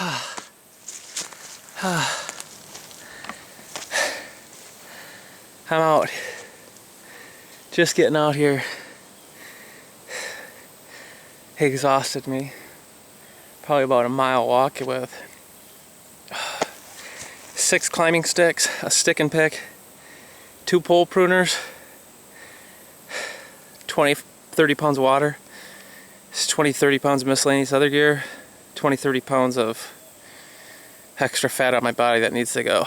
I'm out. Just getting out here exhausted me. Probably about a mile walk with 6 climbing sticks, a stick and pick, 2 pole pruners, 20-30 pounds of water, 20-30 pounds of miscellaneous other gear, 20-30 pounds of extra fat on my body that needs to go.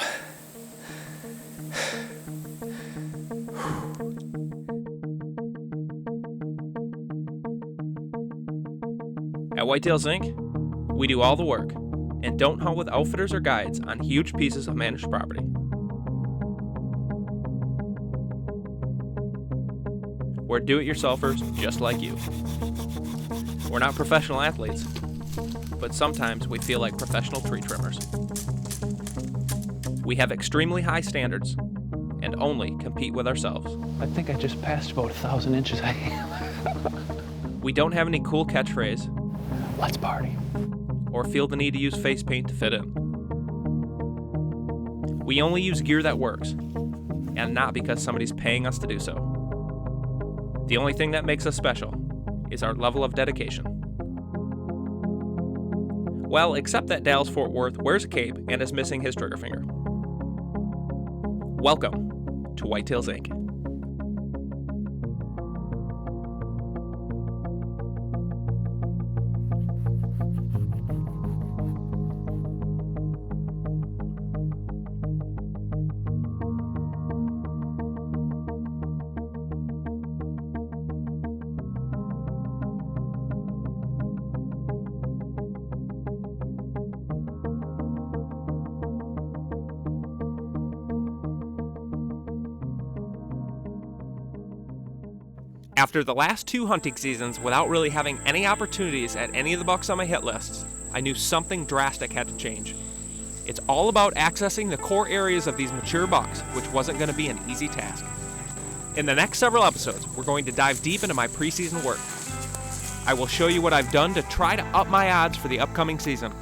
At Whitetails Inc., we do all the work and don't hunt with outfitters or guides on huge pieces of managed property. We're do-it-yourselfers just like you. We're not professional athletes, but sometimes we feel like professional tree trimmers. We have extremely high standards and only compete with ourselves. I think I just passed about 1,000 inches. We don't have any cool catchphrase. Let's party. Or feel the need to use face paint to fit in. We only use gear that works, and not because somebody's paying us to do so. The only thing that makes us special is our level of dedication. Well, except that Dallas Fort Worth wears a cape and is missing his trigger finger. Welcome to Whitetails Inc. After the last 2 hunting seasons without really having any opportunities at any of the bucks on my hit lists, I knew something drastic had to change. It's all about accessing the core areas of these mature bucks, which wasn't going to be an easy task. In the next several episodes, we're going to dive deep into my preseason work. I will show you what I've done to try to up my odds for the upcoming season.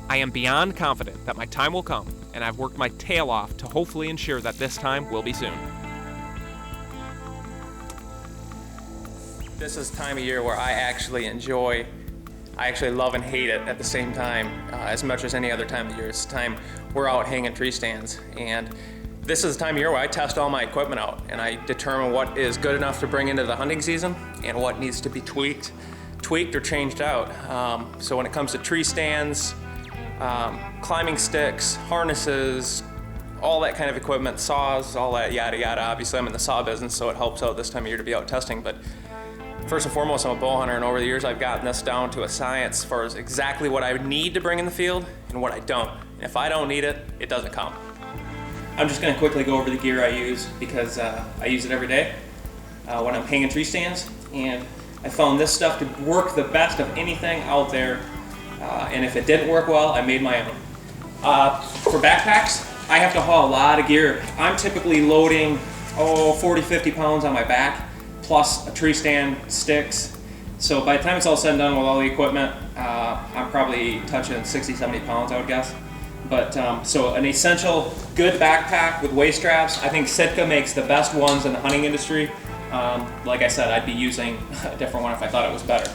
I am beyond confident that my time will come, and I've worked my tail off to hopefully ensure that this time will be soon. This is the time of year where I actually love and hate it at the same time, as much as any other time of the year. It's the time we're out hanging tree stands, and this is the time of year where I test all my equipment out and I determine what is good enough to bring into the hunting season and what needs to be tweaked or changed out. So when it comes to tree stands, climbing sticks, harnesses, all that kind of equipment, saws, all that yada yada. Obviously I'm in the saw business, so it helps out this time of year to be out testing, but first and foremost, I'm a bow hunter, and over the years I've gotten this down to a science as far as exactly what I need to bring in the field and what I don't. And if I don't need it, it doesn't come. I'm just going to quickly go over the gear I use because I use it every day when I'm hanging tree stands, and I found this stuff to work the best of anything out there, and if it didn't work well, I made my own. For backpacks, I have to haul a lot of gear. I'm typically loading 40-50 pounds on my back, plus a tree stand, sticks. So by the time it's all said and done with all the equipment, I'm probably touching 60-70 pounds, I would guess. But so an essential good backpack with waist straps. I think Sitka makes the best ones in the hunting industry. Like I said, I'd be using a different one if I thought it was better.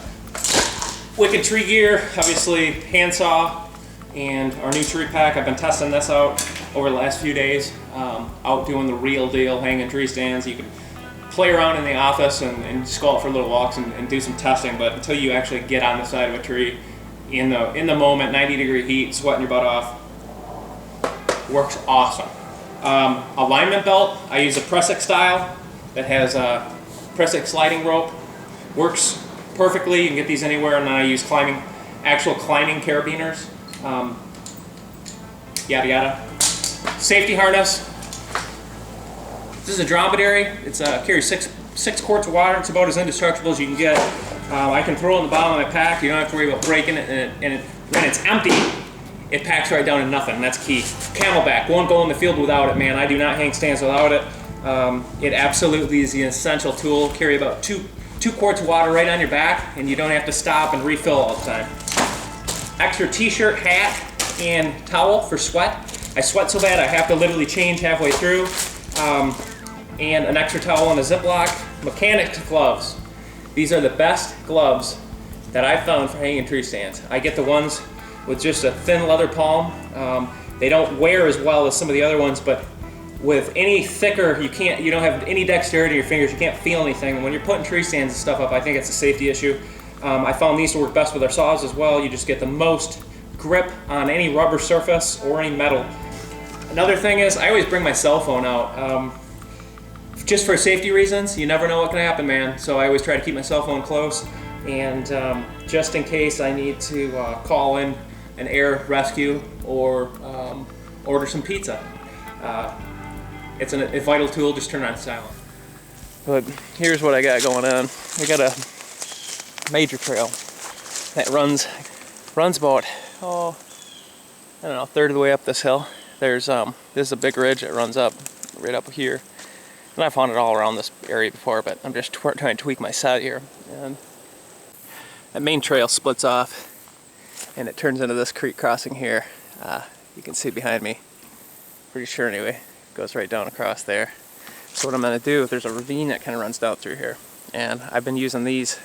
Wicked tree gear, obviously handsaw and our new tree pack. I've been testing this out over the last few days, out doing the real deal, hanging tree stands. You can play around in the office and just go out for little walks and do some testing, but until you actually get on the side of a tree in the moment, 90-degree heat, sweating your butt off, works awesome. Alignment belt, I use a Presic style that has a Presic sliding rope. Works perfectly, you can get these anywhere, and then I use actual climbing carabiners, yada yada. Safety harness. This is a dromedary. It's carries six quarts of water. It's about as indestructible as you can get. I can throw it in the bottom of my pack. You don't have to worry about breaking it. And when it's empty, it packs right down to nothing. And that's key. Camelback. Won't go in the field without it, man. I do not hang stands without it. It absolutely is the essential tool. Carry about two quarts of water right on your back, and you don't have to stop and refill all the time. extra t-shirt, hat, and towel for sweat. I sweat so bad I have to literally change halfway through. And an extra towel and a Ziploc. Mechanics gloves. These are the best gloves that I've found for hanging tree stands. I get the ones with just a thin leather palm. They don't wear as well as some of the other ones, but with any thicker, you don't have any dexterity in your fingers, you can't feel anything. And when you're putting tree stands and stuff up, I think it's a safety issue. I found these to work best with our saws as well. You just get the most grip on any rubber surface or any metal. Another thing is, I always bring my cell phone out. Just for safety reasons, you never know what can happen, man. So I always try to keep my cell phone close, and just in case I need to call in an air rescue or order some pizza. It's a vital tool, just turn it on silent. But here's what I got going on. I got a major trail that runs about, I don't know, a third of the way up this hill. There's this is a big ridge that runs up right up here. And I've found it all around this area before, but I'm just trying to tweak my set here. And that main trail splits off, and it turns into this creek crossing here. You can see behind me, pretty sure anyway. It goes right down across there. So what I'm going to do, there's a ravine that kind of runs down through here, and I've been using these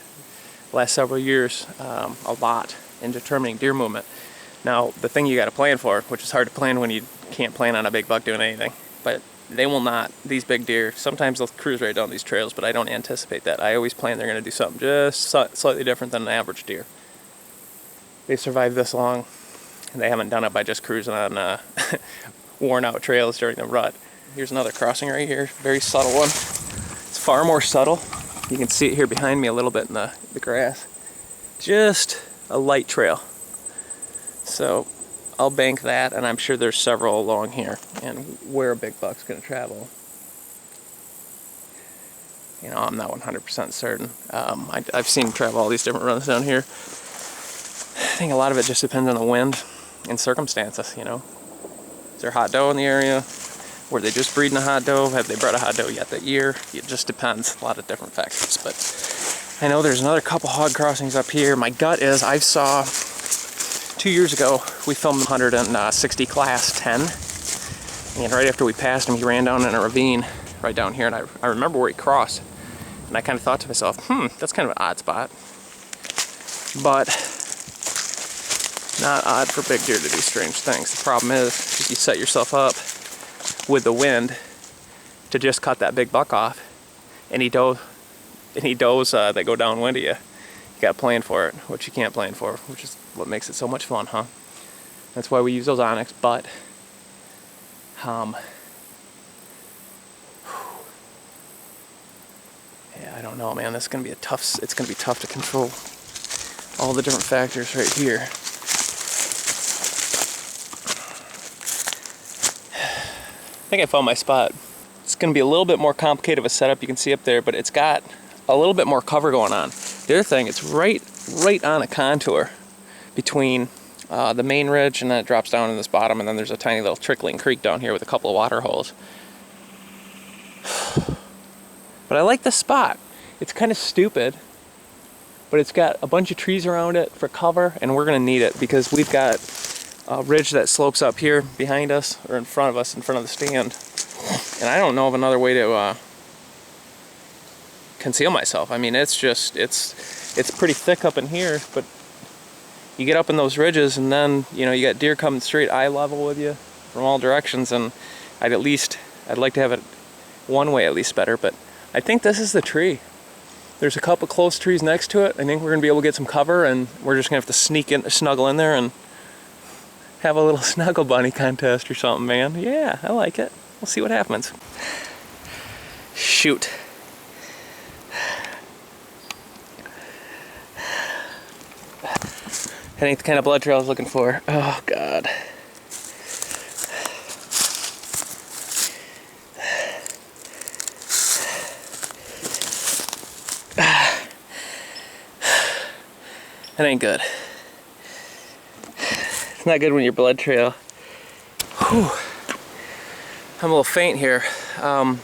last several years a lot in determining deer movement. Now, the thing you got to plan for, which is hard to plan when you can't plan on a big buck doing anything, but they will not, these big deer, sometimes they'll cruise right down these trails, but I don't anticipate that. I always plan they're going to do something just slightly different than an average deer. They survived this long, and they haven't done it by just cruising on worn out trails during the rut. Here's another crossing right here, very subtle one. It's far more subtle. You can see it here behind me a little bit in the grass. Just a light trail. So I'll bank that, and I'm sure there's several along here, and where a big buck's going to travel, you know, I'm not 100% certain. I've seen him travel all these different runs down here. I think a lot of it just depends on the wind and circumstances, you know. Is there hot doe in the area? Were they just breeding a hot doe? Have they bred a hot doe yet that year? It just depends, a lot of different factors. But I know there's another couple hog crossings up here. My gut is I saw 2 years ago, we filmed the 160 class 10, and right after we passed him, he ran down in a ravine right down here, and I remember where he crossed, and I kind of thought to myself, that's kind of an odd spot, but not odd for big deer to do strange things. The problem is, if you set yourself up with the wind to just cut that big buck off, any does that go downwind of you, got to plan for it, which you can't plan for, which is what makes it so much fun, huh? That's why we use those Onyx, but yeah, I don't know, man. It's gonna be tough to control all the different factors right here. I think I found my spot. It's gonna be a little bit more complicated of a setup, you can see up there, but it's got a little bit more cover going on. The other thing, it's right on a contour between the main ridge, and then it drops down in this bottom, and then there's a tiny little trickling creek down here with a couple of water holes. But I like this spot. It's kind of stupid, but it's got a bunch of trees around it for cover, and we're gonna need it because we've got a ridge that slopes up here behind us, or in front of us, in front of the stand. And I don't know of another way to conceal myself. I mean, it's pretty thick up in here, but you get up in those ridges, and then, you know, you got deer coming straight eye level with you from all directions, and I'd like to have it one way at least better, but I think this is the tree. There's a couple close trees next to it. I think we're gonna be able to get some cover, and we're just gonna have to snuggle in there and have a little snuggle bunny contest or something, man. Yeah, I like it. We'll see what happens. Shoot. That ain't the kind of blood trail I was looking for. Oh, God. That ain't good. It's not good when your blood trail. Whew. I'm a little faint here. I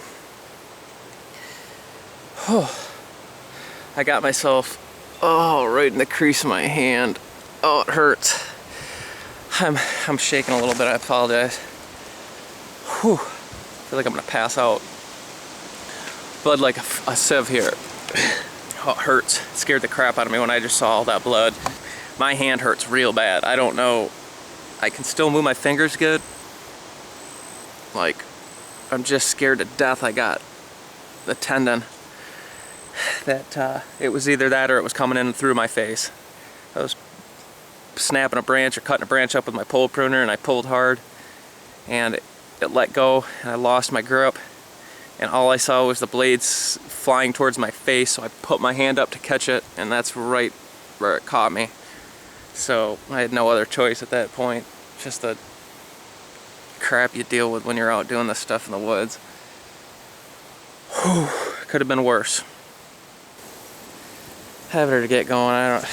got myself, right in the crease of my hand. Oh, it hurts. I'm shaking a little bit, I apologize. Whew. I feel like I'm gonna pass out. Blood like a sieve here. Oh, it hurts. It scared the crap out of me when I just saw all that blood. My hand hurts real bad. I don't know. I can still move my fingers good. Like, I'm just scared to death. I got the tendon that it was either that or it was coming in through my face. I was snapping a branch or cutting a branch up with my pole pruner, and I pulled hard and it let go and I lost my grip, and all I saw was the blades flying towards my face, so I put my hand up to catch it, and that's right where it caught me. So I had no other choice at that point. Just the crap you deal with when you're out doing this stuff in the woods. Whew, could have been worse. Have her to get going. I'm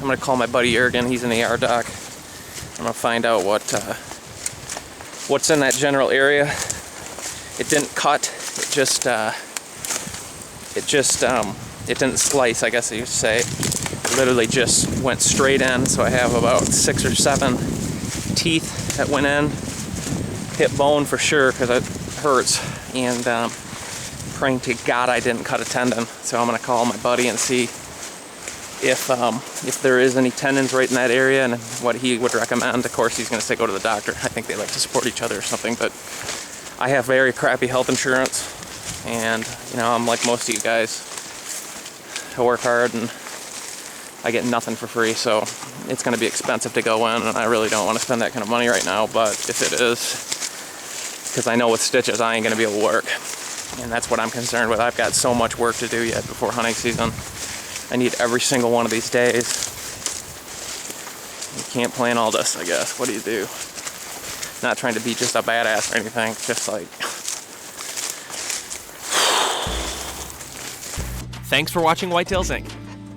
gonna call my buddy Jurgen. He's in the yard dock. I'm gonna find out what's in that general area. It didn't cut. It didn't slice, I guess you say. It literally just went straight in. So I have about 6 or 7 teeth that went in. Hit bone for sure because it hurts. And praying to God I didn't cut a tendon. So I'm gonna call my buddy and see if there is any tendons right in that area and what he would recommend. Of course, he's going to say go to the doctor. I think they like to support each other or something, but I have very crappy health insurance, and you know, I'm like most of you guys. I work hard and I get nothing for free, so it's going to be expensive to go in, and I really don't want to spend that kind of money right now, but if it is, because I know with stitches I ain't going to be able to work, and that's what I'm concerned with. I've got so much work to do yet before hunting season. I need every single one of these days. You can't plan all this, I guess. What do you do? Not trying to be just a badass or anything, just like... Thanks for watching Whitetails Inc.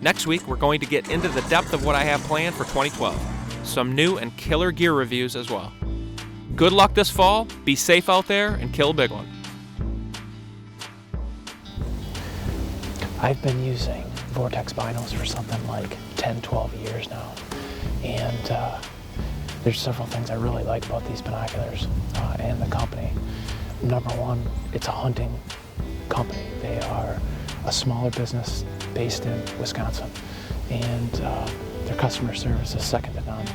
Next week, we're going to get into the depth of what I have planned for 2012. Some new and killer gear reviews as well. Good luck this fall, be safe out there, and kill a big one. I've been using Vortex binos for something like 10, 12 years now. And there's several things I really like about these binoculars and the company. Number one, it's a hunting company. They are a smaller business based in Wisconsin, and their customer service is second to none.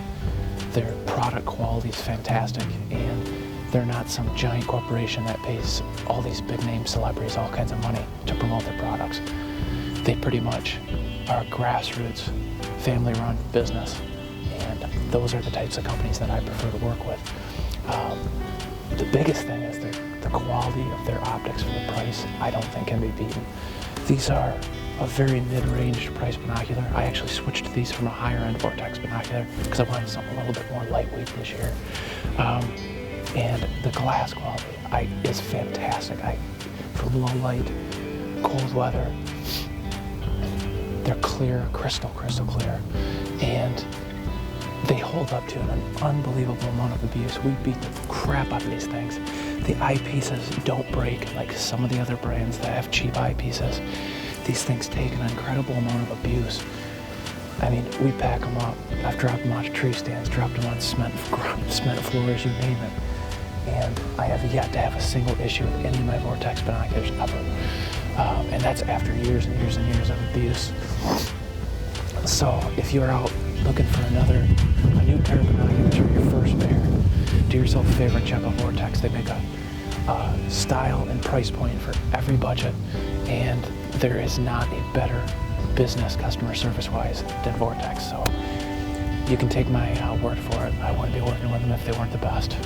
Their product quality is fantastic, and they're not some giant corporation that pays all these big name celebrities all kinds of money to promote their products. They pretty much are a grassroots, family-run business, and those are the types of companies that I prefer to work with. The biggest thing is the quality of their optics for the price, I don't think can be beaten. These are a very mid-range price binocular. I actually switched to these from a higher-end Vortex binocular because I wanted something a little bit more lightweight this year. And the glass quality is fantastic. From low light, cold weather, they're clear, crystal clear, and they hold up to an unbelievable amount of abuse. We beat the crap out of these things. The eyepieces don't break like some of the other brands that have cheap eyepieces. These things take an incredible amount of abuse. I mean, we pack them up. I've dropped them out of tree stands, dropped them on cement floors, you name it. And I have yet to have a single issue with any of my Vortex binoculars ever. And that's after years and years and years of abuse. So if you're out looking for a new pair of binoculars or your first pair, do yourself a favor and check out Vortex. They make a style and price point for every budget, and there is not a better business customer service-wise than Vortex. So you can take my word for it. I wouldn't be working with them if they weren't the best.